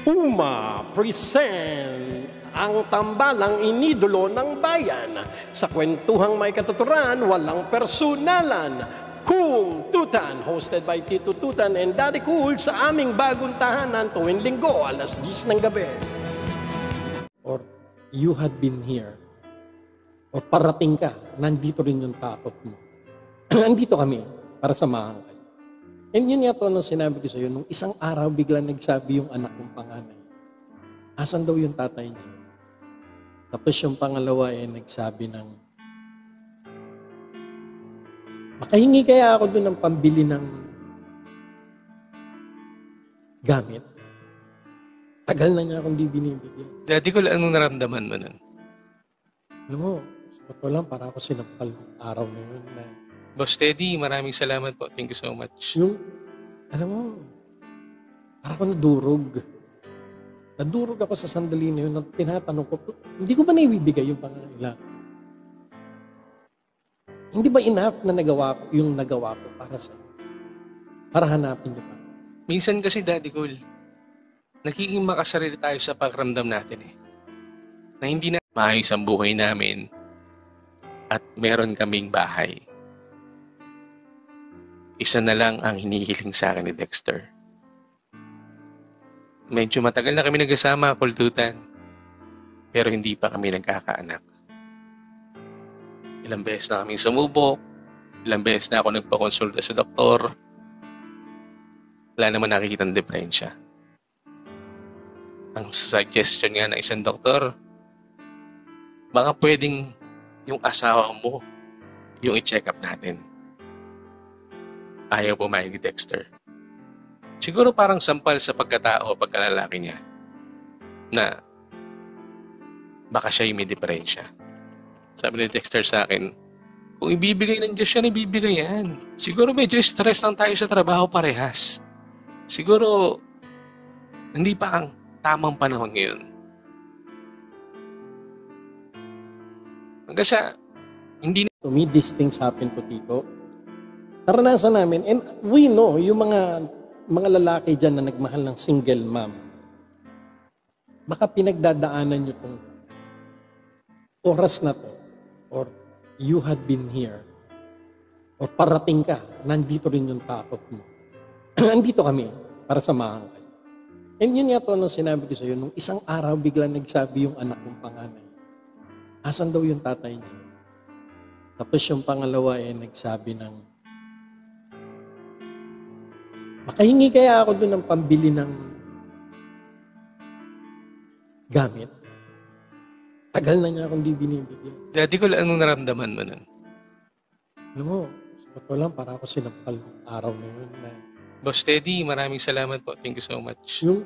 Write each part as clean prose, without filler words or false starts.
Uma present ang tambalang inidolo ng bayan. Sa kwentuhang may katuturan, walang personalan. Cool Tutan, hosted by Tito Tutan and Daddy Cool sa aming bagong tahanan tuwing linggo, alas 10 ng gabi. Or you had been here. O parating ka, nandito rin yung takot mo. Nandito kami para samahan kayo. And yun nga to, nung sinabi ko sa iyo, nung isang araw bigla nagsabi yung anak kong panganay, asan daw yung tatay niya? Tapos yung pangalawa nagsabi ng, makahingi kaya ako doon ng pambili ng gamit? Tagal na niya akong di binibigyan. Daddy ko, anong naramdaman mo nun? Alam mo, sa totoo lang, para ako sinampal ng araw na yun. Boss Teddy, maraming salamat po. Thank you so much. Yung, alam mo, para ako nadurog. Nadurog ako sa sandali na yun. Tinatanong ko, hindi ko ba naibibigay yung pangangailangan? Hindi ba enough na nagawa ko para sa para hanapin niyo pa? Minsan kasi, Daddy Cool, nagiging makasarili tayo sa pakiramdam natin na hindi na maayos ang buhay namin at meron kaming bahay. Isa na lang ang hinihiling sa akin ni Dexter. Medyo matagal na kami nagkasama, Kultutan. Pero hindi pa kami nagkakaanak. Ilang beses na kami sumubok. Ilang beses na ako nagpakonsulta sa doktor. Wala naman nakikitang diferensya. Ang suggestion nga ng isang doktor, baka pwedeng yung asawa mo yung i-check up natin. Ayaw pumayag ni Dexter. Siguro parang sampal sa pagkatao o pagkalalaki niya na baka siya yung may diferensya. Sabi ni Dexter sa akin, kung ibibigay ng Diyos yan, ibibigay yan. Siguro medyo stress lang tayo sa trabaho parehas. Siguro hindi pa ang tamang panahon ngayon. Hanggang sa hindi na... To me, these things happen to Tito. Naranasan namin, and we know, yung mga lalaki dyan na nagmahal ng single mom, baka pinagdadaanan nyo itong oras na to, or you had been here, or parating ka, nandito rin yung takot mo. Nandito kami para samahan kayo. And yun nga to, nung sinabi ko sa iyo, nung isang araw bigla nagsabi yung anak kong panganay, asan daw yung tatay niya? Tapos yung pangalawa nagsabi ng, makahingi kaya ako doon ng pambili ng gamit? Tagal na niya akong di binibigyan. Daddy ko, anong naramdaman mo nun? Alam mo, sa totoo lang, para ako sinampal ng araw na yun. Boss Teddy, maraming salamat po. Thank you so much. Yung,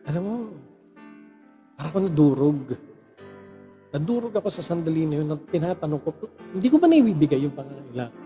alam mo, para ako nadurog. Nadurog ako sa sandali na yun. Tinatanong ko, hindi ko ba naibibigay yung pangangailangan?